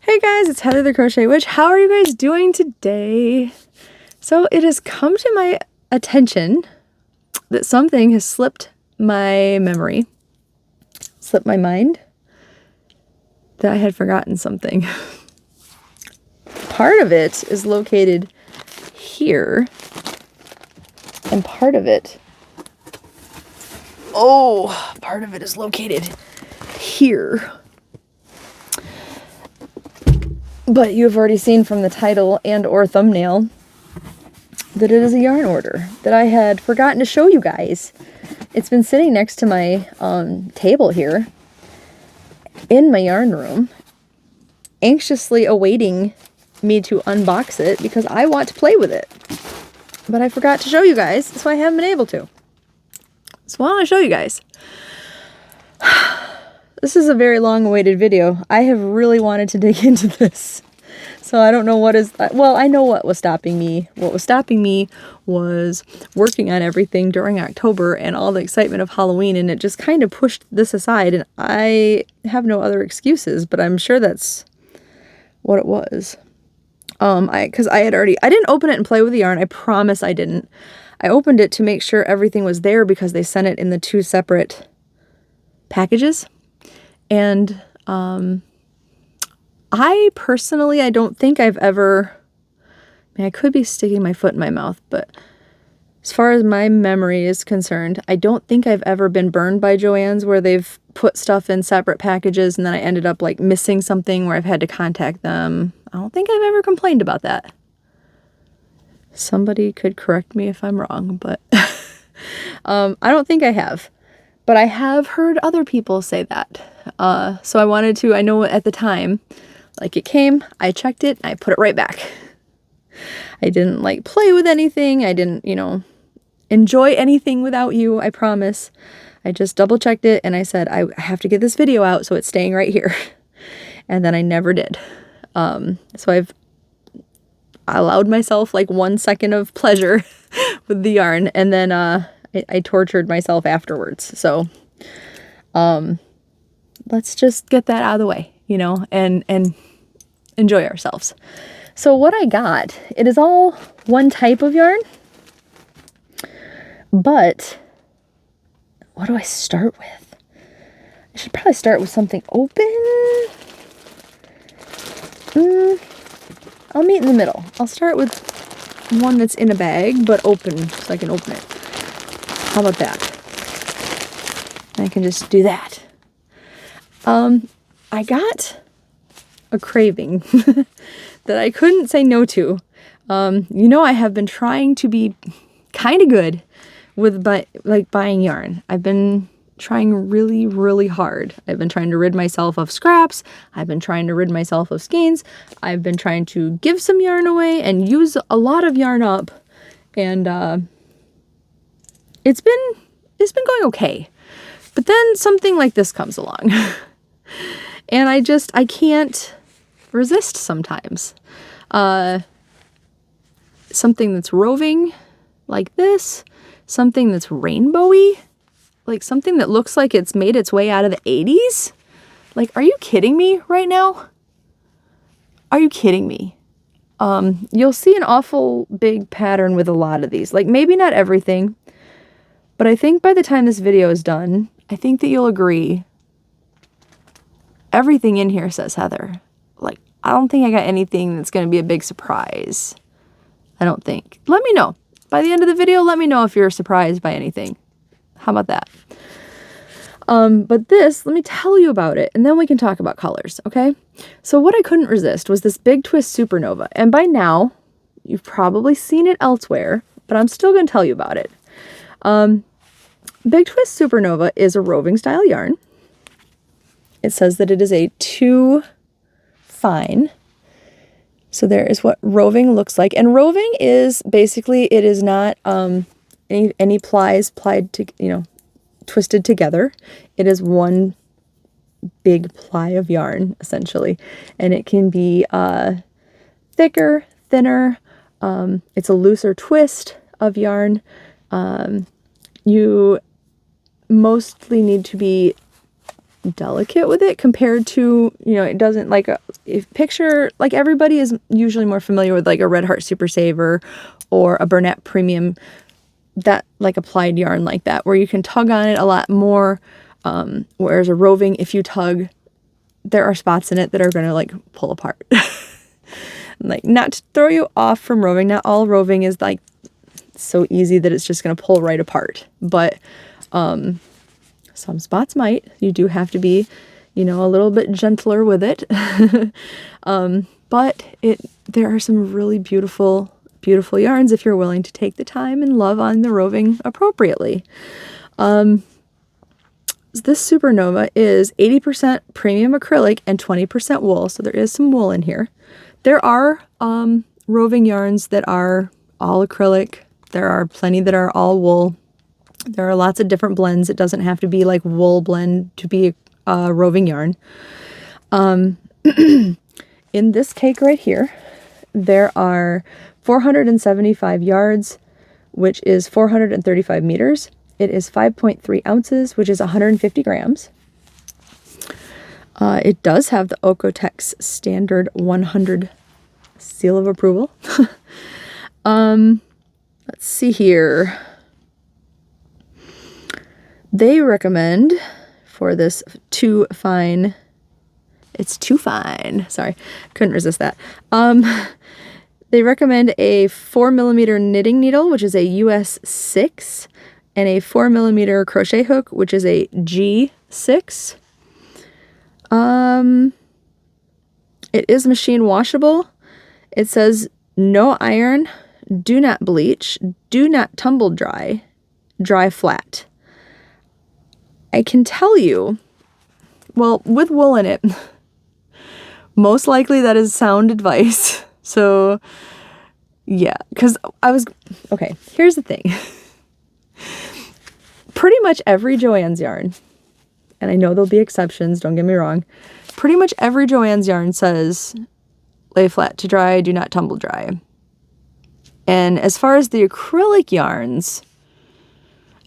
Hey guys, it's Heather the Crochet Witch. How are you guys doing today? So it has come to my attention that something has slipped my memory, slipped my mind, that I had forgotten something. Part of it is located here, and part of it is located here. But you've already seen from the title and or thumbnail that it is a yarn order that I had forgotten to show you guys. It's been sitting next to my table here in my yarn room, anxiously awaiting me to unbox it because I want to play with it. But I forgot to show you guys, so I haven't been able to. So why don't I show you guys? This is a very long-awaited video. I have really wanted to dig into this. So I don't know what is... Well, I know what was stopping me. What was stopping me was working on everything during October and all the excitement of Halloween, and it just kind of pushed this aside, and I have no other excuses, but I'm sure that's what it was. Because I didn't open it and play with the yarn. I promise I didn't. I opened it to make sure everything was there because they sent it in the 2 separate packages. And I personally, I don't think I've ever, I could be sticking my foot in my mouth, but as far as my memory is concerned, I don't think I've ever been burned by JoAnn's where they've put stuff in separate packages and then I ended up like missing something where I've had to contact them. I don't think I've ever complained about that. Somebody could correct me if I'm wrong, but I don't think I have. But I have heard other people say that. So I wanted to, I know at the time, like it came, I checked it, and I put it right back. I didn't like play with anything. I didn't, enjoy anything without you, I promise. I just double checked it and I said, I have to get this video out, so it's staying right here. And then I never did. So I allowed myself like 1 second of pleasure with the yarn, and then I tortured myself afterwards. So let's just get that out of the way, and enjoy ourselves. So what I got, it is all one type of yarn, but what do I start with? I should probably start with something open. I'll meet in the middle. I'll start with one that's in a bag, but open, so I can open it. How about that? I can just do that. I got a craving that I couldn't say no to. I have been trying to be kind of good with buying yarn. I've been trying really, really hard. I've been trying to rid myself of scraps. I've been trying to rid myself of skeins. I've been trying to give some yarn away and use a lot of yarn up. And it's been going okay. But then something like this comes along. And I can't resist sometimes. Something that's roving like this, something that's rainbowy, like something that looks like it's made its way out of the 80s. Like, are you kidding me right now? Are you kidding me? You'll see an awful big pattern with a lot of these. Like, maybe not everything, but I think by the time this video is done, I think that you'll agree everything in here says Heather. Like, I don't think I got anything that's going to be a big surprise. I don't think. Let me know. By the end of the video, let me know if you're surprised by anything. How about that? But this, let me tell you about it, and then we can talk about colors, okay? So what I couldn't resist was this Big Twist Supernova. And by now, you've probably seen it elsewhere, but I'm still going to tell you about it. Big Twist Supernova is a roving style yarn. It says that it is a 2 fine. So there is what roving looks like. And roving is basically, it is not any plies plied to, twisted together. It is one big ply of yarn, essentially. And it can be thicker, thinner. It's a looser twist of yarn. You mostly need to be delicate with it compared to, it doesn't like if picture, like everybody is usually more familiar with like a Red Heart Super Saver or a Bernat Premium, that like applied yarn like that, where you can tug on it a lot more. Whereas a roving, if you tug, there are spots in it that are going to like pull apart. Like, not to throw you off from roving, not all roving is like so easy that it's just going to pull right apart, but some spots might. You do have to be, you know, a little bit gentler with it. But there are some really beautiful yarns if you're willing to take the time and love on the roving appropriately. This Supernova is 80% premium acrylic and 20% wool, so there is some wool in here. There are roving yarns that are all acrylic. There are plenty that are all wool. There are lots of different blends. It doesn't have to be like wool blend to be a roving yarn. In this cake right here, there are 475 yards, which is 435 meters. It is 5.3 ounces, which is 150 grams. It does have the Okotex standard 100 seal of approval. Let's see here. They recommend for this too fine, sorry, couldn't resist that. They recommend a 4mm knitting needle, which is a US 6, and a 4mm crochet hook, which is a G6. It is machine washable. It says no iron, do not bleach, do not tumble dry, dry flat. I can tell you, well, with wool in it, most likely that is sound advice. So yeah, because okay, here's the thing. Pretty much every JoAnn's yarn, and I know there'll be exceptions, don't get me wrong, pretty much every JoAnn's yarn says lay flat to dry, do not tumble dry. And as far as the acrylic yarns,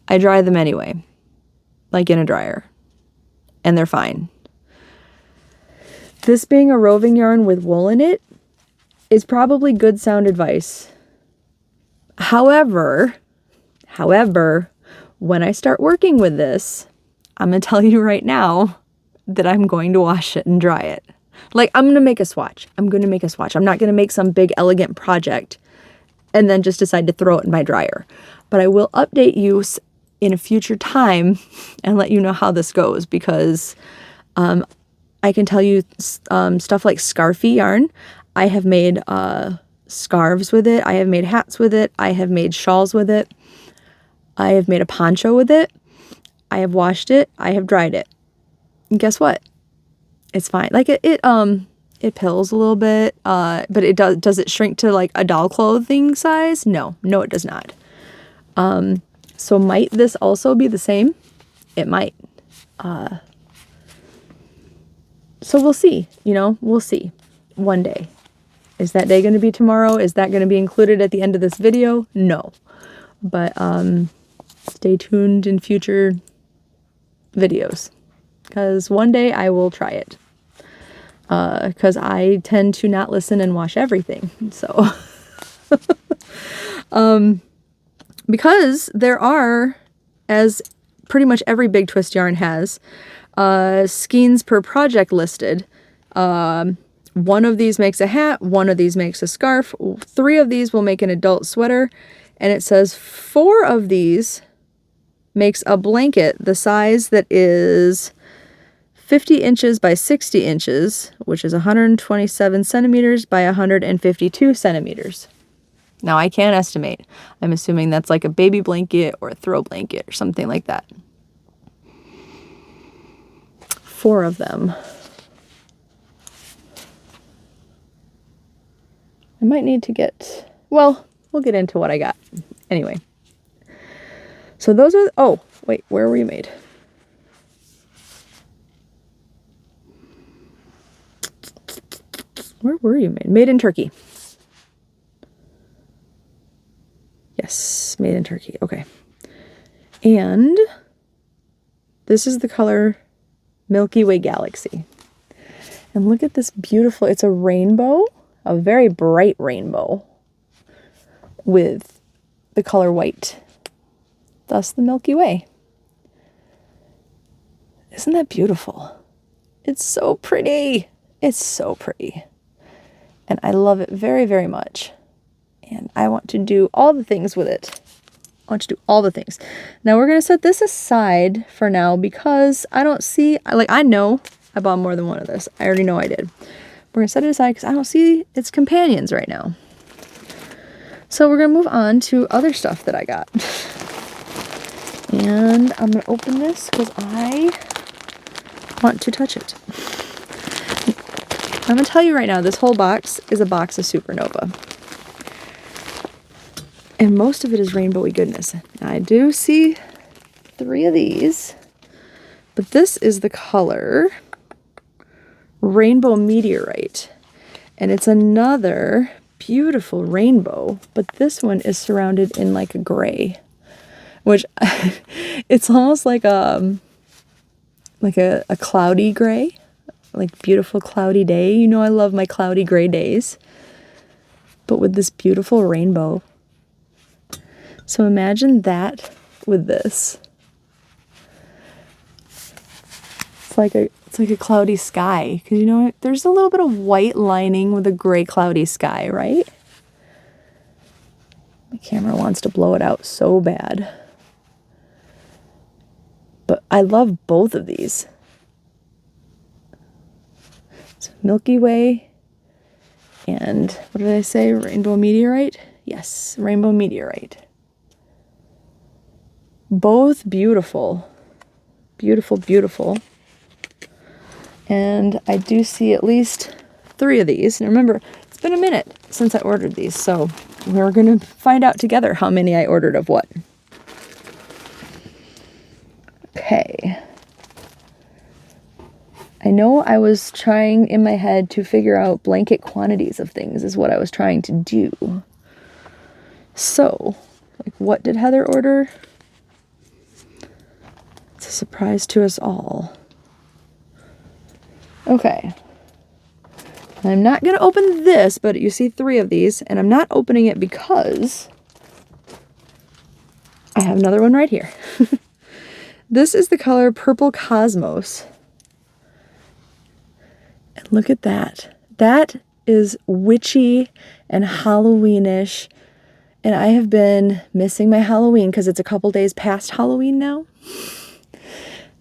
I dry them anyway, like in a dryer, and they're fine. This being a roving yarn with wool in it is probably good sound advice. However, when I start working with this, I'm going to tell you right now that I'm going to wash it and dry it. Like, I'm going to make a swatch. I'm not going to make some big elegant project and then just decide to throw it in my dryer. But I will update you in a future time and let you know how this goes, because I can tell you stuff like scarfy yarn. I have made scarves with it. I have made hats with it. I have made shawls with it. I have made a poncho with it. I have washed it. I have dried it. And guess what? It's fine. Like it pills a little bit, but it does it shrink to like a doll clothing size? No, it does not. So might this also be the same? It might. So we'll see, we'll see one day. Is that day going to be tomorrow? Is that going to be included at the end of this video? No. But stay tuned in future videos, because one day I will try it. Because I tend to not listen and wash everything. So, because there are, as pretty much every big twist yarn has, skeins per project listed. One of these makes a hat, one of these makes a scarf, 3 of these will make an adult sweater, and it says 4 of these makes a blanket the size that is 50 inches by 60 inches, which is 127 centimeters by 152 centimeters. Now I can't estimate. I'm assuming that's like a baby blanket or a throw blanket or something like that. 4 of them. I might need to get, well, we'll get into what I got. Anyway. So those are, oh, wait, where were you made? Where were you made? Made in Turkey. Yes, made in Turkey. Okay. And this is the color Milky Way Galaxy. And look at this beautiful, it's a rainbow, a very bright rainbow with the color white, thus the Milky Way. Isn't that beautiful? It's so pretty. It's so pretty. And I love it very, very much. And I want to do all the things with it. I want to do all the things. Now we're going to set this aside for now because I don't see, like, I know I bought more than one of this. I already know I did. We're going to set it aside because I don't see its companions right now. So we're going to move on to other stuff that I got. And I'm going to open this because I want to touch it. I'm going to tell you right now, this whole box is a box of Supernova. And most of it is rainbowy goodness. Now, I do see 3 of these, but this is the color Rainbow Meteorite. And it's another beautiful rainbow, but this one is surrounded in like a gray, which it's almost like a cloudy gray, like beautiful cloudy day. You know I love my cloudy gray days, but with this beautiful rainbow. So imagine that with this. It's like a cloudy sky, because you know there's a little bit of white lining with a gray cloudy sky, right? My camera wants to blow it out so bad. But I love both of these. It's Milky Way and what did I say? Rainbow Meteorite? Yes, Rainbow Meteorite. Both beautiful. Beautiful, beautiful. And I do see at least 3 of these. And remember, it's been a minute since I ordered these, so we're going to find out together how many I ordered of what. Okay. I know I was trying in my head to figure out blanket quantities of things is what I was trying to do. So, like, what did Heather order? It's a surprise to us all. Okay. I'm not going to open this, but you see 3 of these, and I'm not opening it because I have another one right here. This is the color Purple Cosmos. And look at that. That is witchy and Halloweenish. And I have been missing my Halloween because it's a couple days past Halloween now.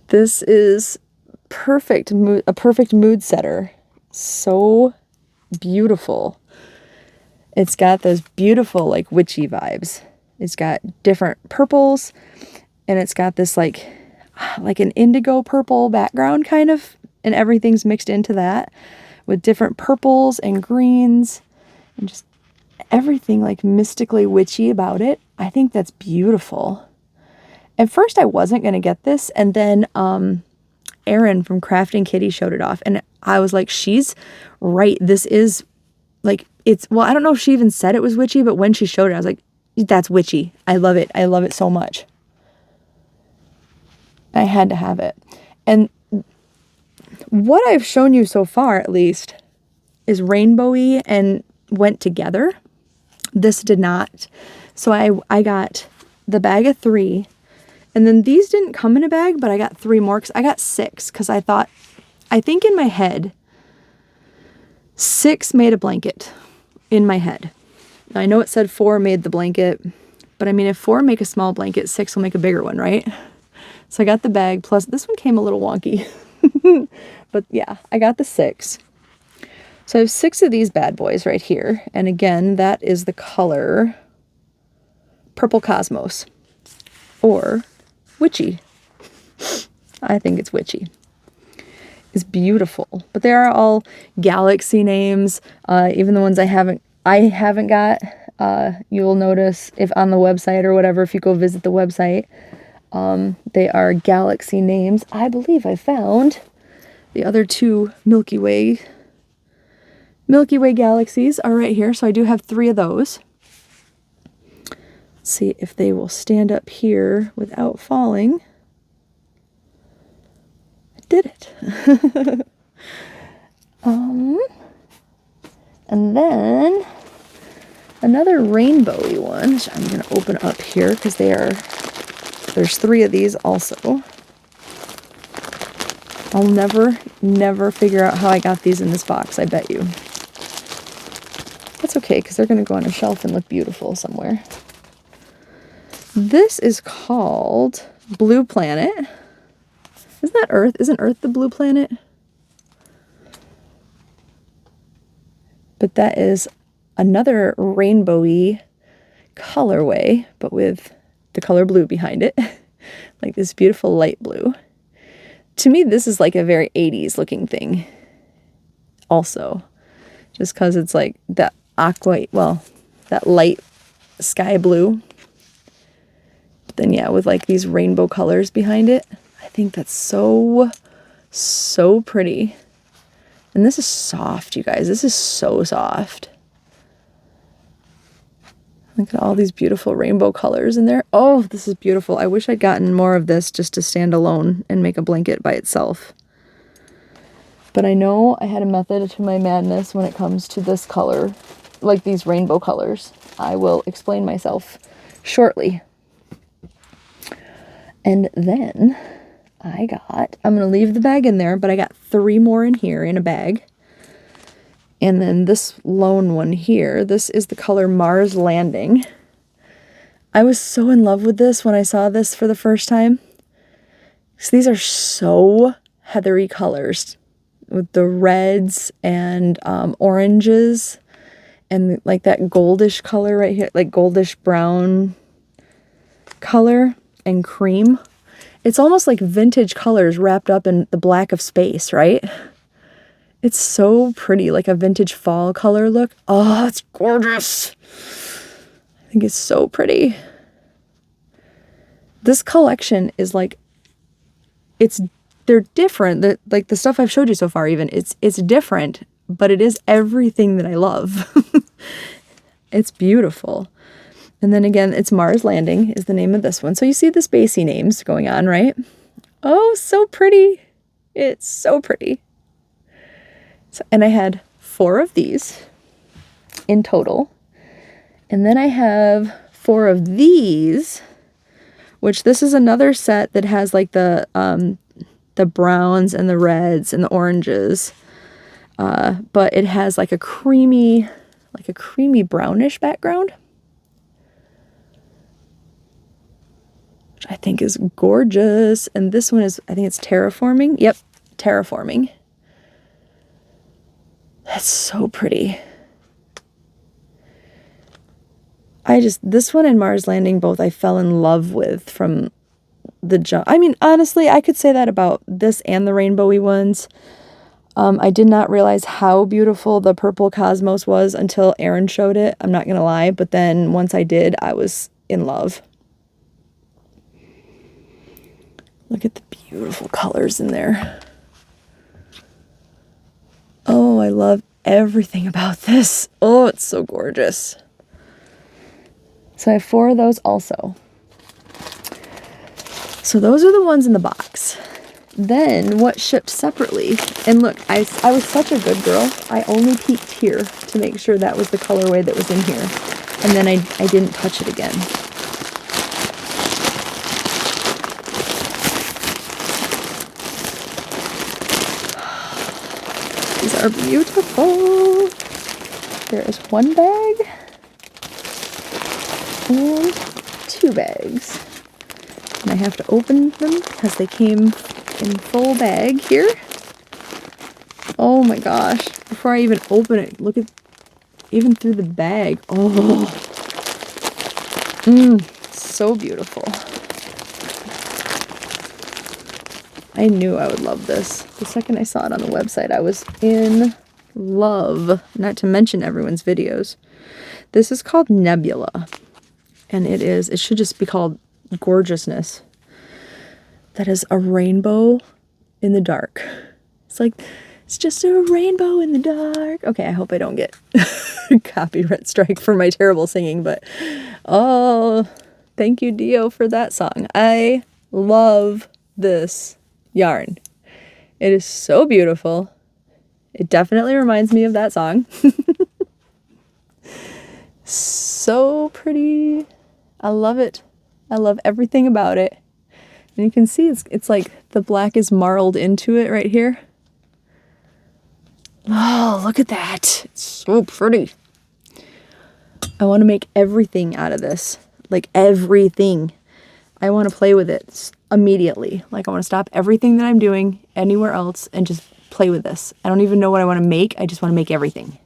This is perfect, a perfect mood setter. So beautiful. It's got those beautiful, like, witchy vibes. It's got different purples, and it's got this like an indigo purple background kind of, and everything's mixed into that with different purples and greens and just everything like mystically witchy about it. I think that's beautiful. At first I wasn't going to get this, and then Erin from Crafting Kitty showed it off, and I was like, she's right. This is like, it's, well, I don't know if she even said it was witchy, but when she showed it, I was like, that's witchy. I love it. I love it so much. I had to have it. And what I've shown you so far, at least, is rainbowy and went together. This did not. So I got the bag of 3, and then these didn't come in a bag, but I got 3 more, because I got 6, because I think in my head, 6 made a blanket in my head. Now, I know it said 4 made the blanket, but I mean, if 4 make a small blanket, 6 will make a bigger one, right? So I got the bag, plus this one came a little wonky. But yeah, I got the 6. So I have 6 of these bad boys right here. And again, that is the color Purple Cosmos, or witchy. I think it's witchy. It's beautiful. But they are all galaxy names. Even the ones I haven't got. You'll notice if on the website or whatever, if you go visit the website, they are galaxy names. I believe I found the other 2 Milky Way galaxies are right here. So I do have 3 of those. Let's see if they will stand up here without falling. I did it. And then another rainbowy one, which I'm going to open up here because there's 3 of these also. I'll never figure out how I got these in this box, I bet you. That's okay, because they're going to go on a shelf and look beautiful somewhere. This is called Blue Planet. Isn't that Earth? Isn't Earth the blue planet? But that is another rainbowy colorway, but with the color blue behind it. Like this beautiful light blue. To me, this is like a very 80s looking thing. Also, just because it's like that aqua, well, that light sky blue. But then yeah, with like these rainbow colors behind it. I think that's so pretty. And this is soft, you guys. This is so soft. Look at all these beautiful rainbow colors in there. Oh, this is beautiful. I wish I'd gotten more of this just to stand alone and make a blanket by itself. But I know I had a method to my madness when it comes to this color, like these rainbow colors. I will explain myself shortly. And then I'm going to leave the bag in there, but I got 3 more in here in a bag. And then this lone one here, this is the color Mars Landing. I was so in love with this when I saw this for the first time. So these are so heathery colors with the reds and oranges and like that goldish color right here, like goldish brown color and cream. It's almost like vintage colors wrapped up in the black of space, right? It's so pretty, like a vintage fall color look. Oh, it's gorgeous. I think it's so pretty. This collection is like, they're different. Like the stuff I've showed you so far even, it's different, but it is everything that I love. It's beautiful. And then again, it's Mars Landing is the name of this one. So you see the spacey names going on, right? Oh, so pretty. It's so pretty. So, and I had 4 of these in total. And then I have 4 of these, which this is another set that has like the browns and the reds and the oranges. But it has like a creamy brownish background, which I think is gorgeous. And this one is, I think it's Terraforming. Yep, Terraforming. That's so pretty. This one and Mars Landing both I fell in love with from the jump. I mean, honestly, I could say that about this and the rainbowy ones. I did not realize how beautiful the purple cosmos was until Erin showed it. I'm not going to lie. But then once I did, I was in love. Look at the beautiful colors in there. Oh, I love everything about this. Oh, it's so gorgeous. So I have 4 of those also. So those are the ones in the box. Then what shipped separately, and look, I was such a good girl. I only peeked here to make sure that was the colorway that was in here. And then I didn't touch it again. These are beautiful. There is 1 bag and 2 bags. And I have to open them because they came in full bag here. Oh my gosh. Before I even open it, look at, even through the bag. Oh. So beautiful. I knew I would love this. The second I saw it on the website, I was in love. Not to mention everyone's videos. This is called Nebula. And it should just be called Gorgeousness. That is a rainbow in the dark. It's like, it's just a rainbow in the dark. Okay, I hope I don't get copyright strike for my terrible singing, but oh, thank you, Dio, for that song. I love this yarn. It is so beautiful. It definitely reminds me of that song. So pretty. I love it. I love everything about it. And you can see it's like the black is marled into it right here. Oh, look at that. It's so pretty. I want to make everything out of this. Like everything. I want to play with it immediately. Like I want to stop everything that I'm doing anywhere else and just play with this. I don't even know what I want to make. I just want to make everything.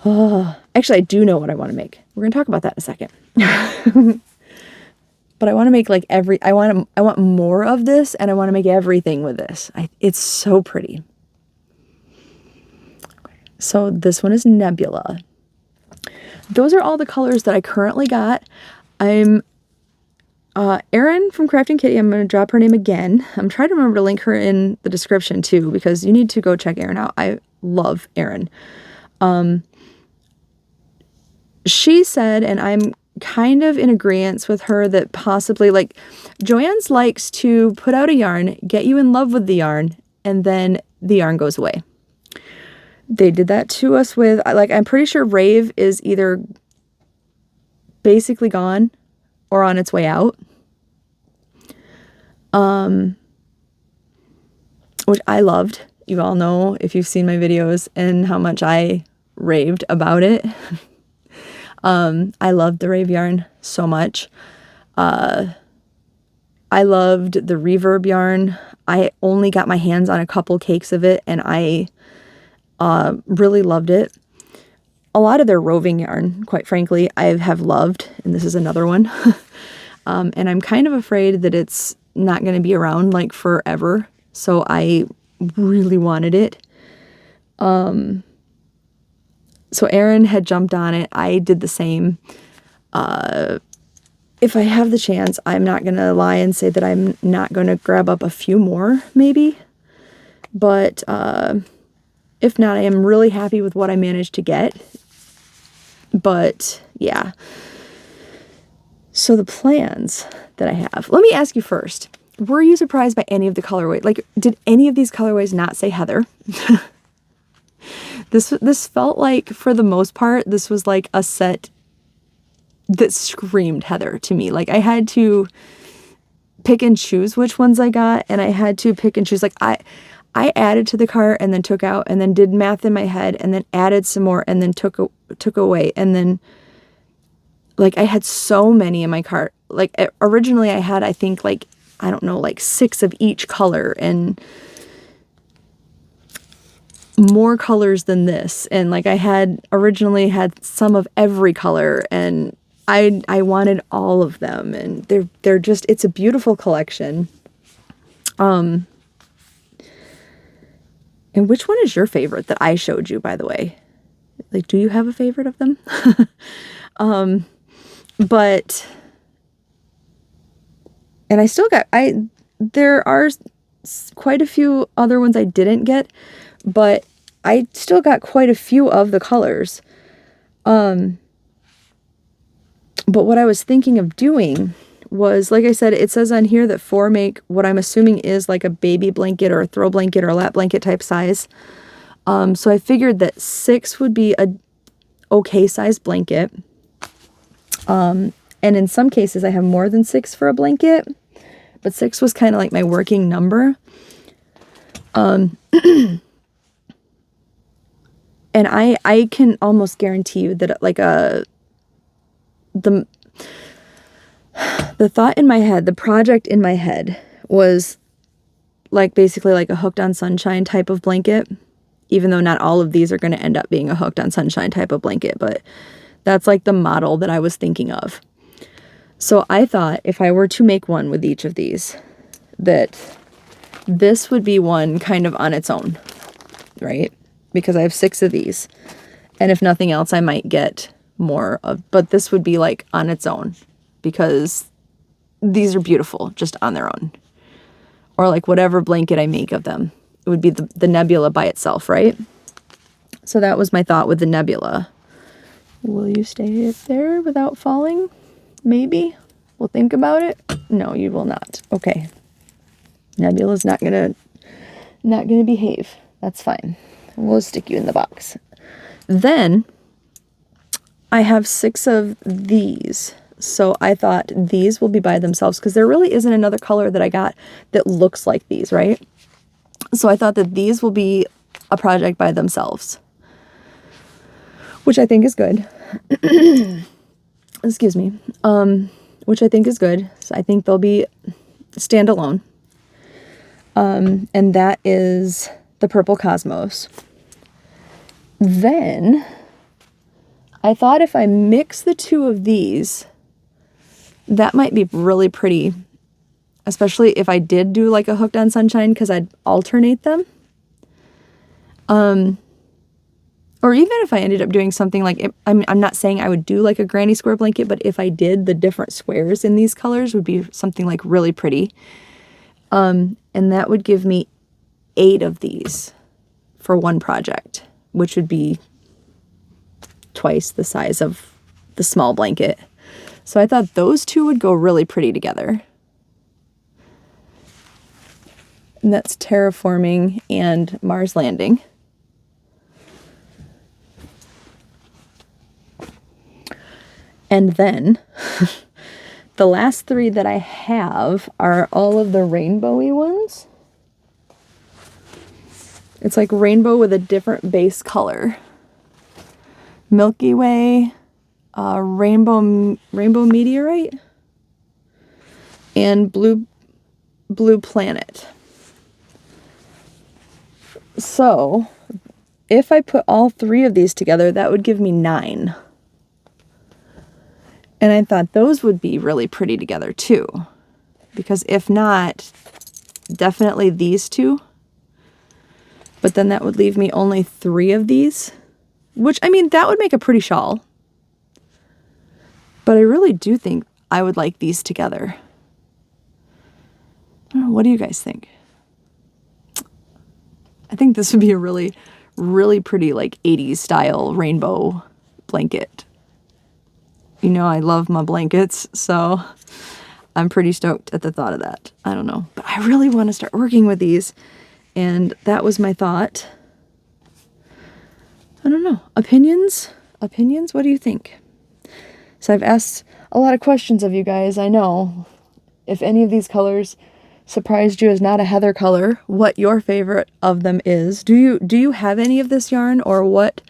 Oh, actually, I do know what I want to make. We're going to talk about that in a second. But I want to make like I want more of this, and I want to make everything with this. It's so pretty. So this one is Nebula. Those are all the colors that I currently got. I'm Erin from Crafting Kitty. I'm going to drop her name again. I'm trying to remember to link her in the description too, because you need to go check Erin out. I love Erin. She said, and I'm kind of in agreement with her, that possibly like JoAnn's likes to put out a yarn, get you in love with the yarn, and then the yarn goes away. They did that to us with, like, I'm pretty sure Rave is either basically gone or on its way out. Which I loved. You all know, if you've seen my videos, and how much I raved about it. I loved the Rave yarn so much. I loved the Reverb yarn. I only got my hands on a couple cakes of it, and I really loved it. A lot of their roving yarn, quite frankly, I have loved, and this is another one. And I'm kind of afraid that it's not going to be around like forever, so I really wanted it. So Erin had jumped on it. I did the same. If I have the chance, I'm not going to lie and say that I'm not going to grab up a few more, maybe. But if not, I am really happy with what I managed to get. But yeah. So the plans that I have. Let me ask you first. Were you surprised by any of the colorways? Like, did any of these colorways not say Heather? This felt like, for the most part, this was like a set that screamed Heather to me. Like, I had to pick and choose which ones I got, and I had to pick and choose. Like, I added to the cart and then took out and then did math in my head and then added some more and then took away. And then, like, I had so many in my cart. Like, originally I had, I think, like, I don't know, like 6 of each color, and more colors than this. And like, I had originally had some of every color, and I wanted all of them, and they're just, it's a beautiful collection. And which one is your favorite that I showed you, by the way? Like, do you have a favorite of them? But, and I still got, there are quite a few other ones I didn't get, but I still got quite a few of the colors. But what I was thinking of doing was, like I said, it says on here that 4 make what I'm assuming is like a baby blanket or a throw blanket or a lap blanket type size. So I figured that 6 would be a okay size blanket. And in some cases I have more than 6 for a blanket, but 6 was kind of like my working number. And I can almost guarantee you that, like, the thought in my head, the project in my head was like basically like a Hooked on Sunshine type of blanket, even though not all of these are going to end up being a Hooked on Sunshine type of blanket, but that's like the model that I was thinking of. So I thought if I were to make one with each of these, that this would be one kind of on its own, right? Because I have 6 of these, and if nothing else, I might get more of, but this would be like on its own, because these are beautiful just on their own. Or like whatever blanket I make of them, it would be the Nebula by itself, right? So that was my thought with the Nebula. Will you stay up there without falling? Maybe. We'll think about it. No, you will not. Okay. Nebula's not gonna behave. That's fine. We'll stick you in the box. Then I have 6 of these. So I thought these will be by themselves because there really isn't another color that I got that looks like these, right? So I thought that these will be a project by themselves, which I think is good. Excuse me. Which I think is good. So I think they'll be standalone. And that is the Purple Cosmos. Then I thought if I mix the 2 of these, that might be really pretty, especially if I did do like a Hooked on Sunshine, because I'd alternate them. Or even if I ended up doing something like, I'm not saying I would do like a granny square blanket, but if I did, the different squares in these colors would be something like really pretty. And that would give me 8 of these for one project, which would be twice the size of the small blanket. So I thought those 2 would go really pretty together. And that's Terraforming and Mars Landing. And then the last 3 that I have are all of the rainbowy ones. It's like rainbow with a different base color. Milky Way, rainbow meteorite, and blue planet. So if I put all 3 of these together, that would give me 9. And I thought those would be really pretty together too, because if not, definitely these 2. But then that would leave me only 3 of these, which, I mean, that would make a pretty shawl. But I really do think I would like these together. I don't know, what do you guys think? I think this would be a really, really pretty, like, 80s style rainbow blanket. You know, I love my blankets, so I'm pretty stoked at the thought of that. I don't know, but I really want to start working with these, and that was my thought. I don't know. Opinions? Opinions? What do you think? So I've asked a lot of questions of you guys, I know. If any of these colors surprised you as not a heather color, what your favorite of them is. Do you have any of this yarn, or what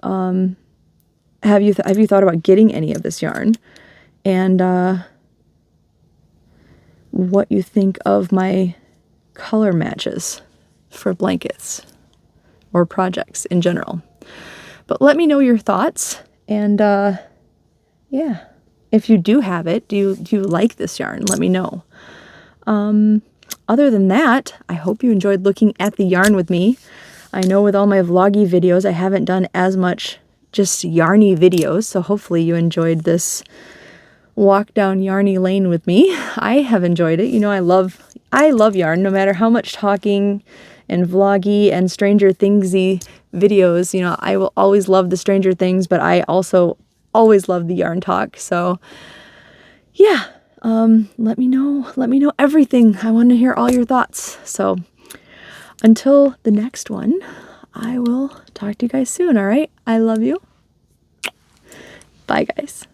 have you thought about getting any of this yarn? And what you think of my color matches for blankets or projects in general. But let me know your thoughts, and yeah, if you do have it, do you like this yarn? Let me know. Other than that, I hope you enjoyed looking at the yarn with me. I know with all my vloggy videos, I haven't done as much just yarny videos, so hopefully you enjoyed this walk down yarny lane with me. I have enjoyed it. You know, I love yarn, no matter how much talking and vloggy and Stranger Thingsy videos. You know, I will always love the Stranger Things, but I also always love the yarn talk. So yeah, let me know everything. I want to hear all your thoughts. So until the next one, I will talk to you guys soon. All right, I love you. Bye guys.